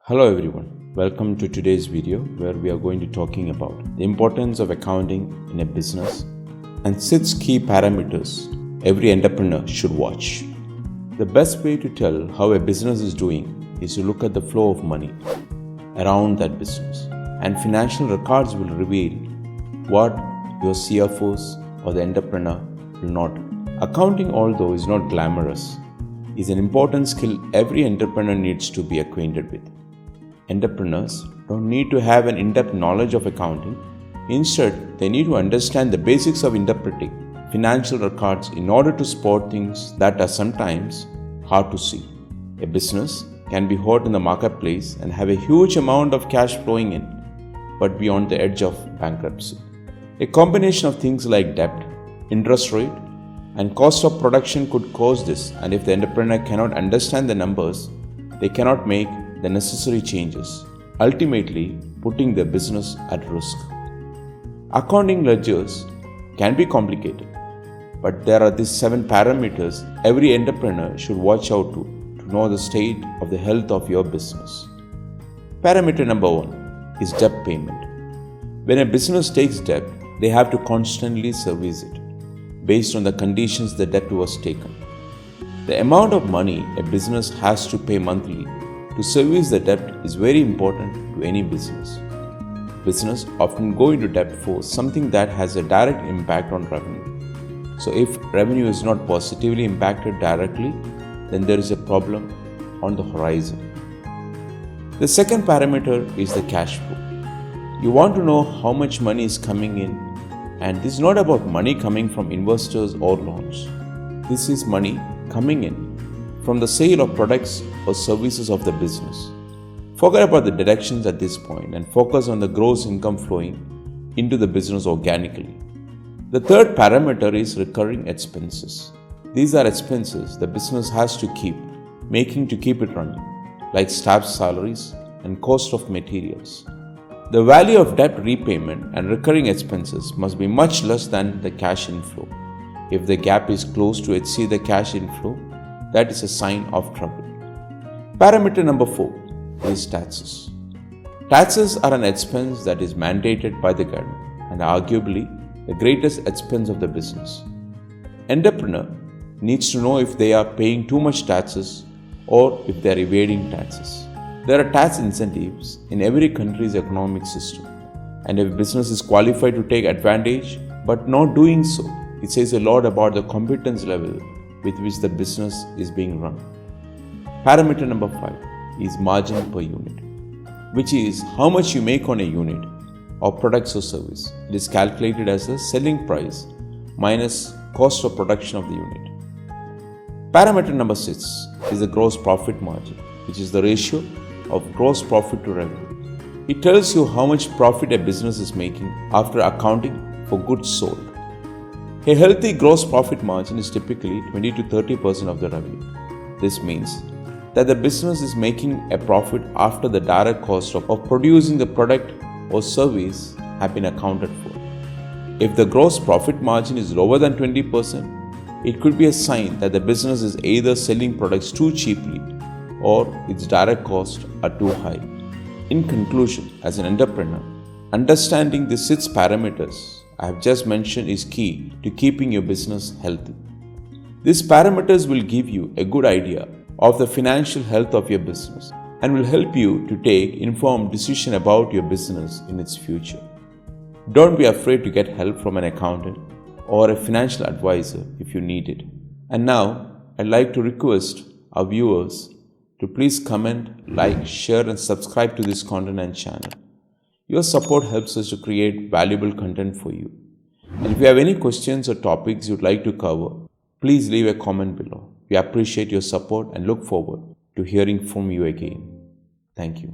Hello everyone, welcome to today's video where we are going to talking about the importance of accounting in a business and 6 key parameters every entrepreneur should watch. The best way to tell how a business is doing is to look at the flow of money around that business, and financial records will reveal what your CFOs or the entrepreneur will not. Accounting, although is not glamorous, is an important skill every entrepreneur needs to be acquainted with. Entrepreneurs don't need to have an in-depth knowledge of accounting. Instead, they need to understand the basics of interpreting financial records in order to spot things that are sometimes hard to see. A business can be hot in the marketplace and have a huge amount of cash flowing in, but be on the edge of bankruptcy. A combination of things like debt, interest rate, and cost of production could cause this, and if the entrepreneur cannot understand the numbers, they cannot make the necessary changes, ultimately putting their business at risk. Accounting ledgers can be complicated, but there are these 7 parameters every entrepreneur should watch out to know the state of the health of your business. Parameter number 1 is debt payment. When a business takes debt, they have to constantly service it based on the conditions the debt was taken. The amount of money a business has to pay monthly to service the debt is very important to any business. Business often go into debt for something that has a direct impact on revenue. So if revenue is not positively impacted directly, then there is a problem on the horizon. The second parameter is the cash flow. You want to know how much money is coming in, and this is not about money coming from investors or loans. This is money coming in from the sale of products or services of the business. Forget about the deductions at this point and focus on the gross income flowing into the business organically. The third parameter is recurring expenses. These are expenses the business has to keep making to keep it running, like staff salaries and cost of materials. The value of debt repayment and recurring expenses must be much less than the cash inflow. If the gap is close to exceed the cash inflow, that is a sign of trouble. Parameter number 4 is taxes. Taxes are an expense that is mandated by the government and arguably the greatest expense of the business. Entrepreneur needs to know if they are paying too much taxes or if they are evading taxes. There are tax incentives in every country's economic system, and if business is qualified to take advantage but not doing so, it says a lot about the competence level with which the business is being run. Parameter number 5 is margin per unit, which is how much you make on a unit of products or service. It is calculated as the selling price minus cost of production of the unit. Parameter number 6 is the gross profit margin, which is the ratio of gross profit to revenue. It tells you how much profit a business is making after accounting for goods sold. A healthy gross profit margin is typically 20 to 30% of the revenue. This means that the business is making a profit after the direct cost of producing the product or service have been accounted for. If the gross profit margin is lower than 20%, it could be a sign that the business is either selling products too cheaply or its direct costs are too high. In conclusion, as an entrepreneur, understanding the 6 parameters I have just mentioned is key to keeping your business healthy. These parameters will give you a good idea of the financial health of your business and will help you to take informed decision about your business in its future. Don't be afraid to get help from an accountant or a financial advisor if you need it. And now, I'd like to request our viewers to please comment, like, share and subscribe to this content and channel. Your support helps us to create valuable content for you. And if you have any questions or topics you'd like to cover, please leave a comment below. We appreciate your support and look forward to hearing from you again. Thank you.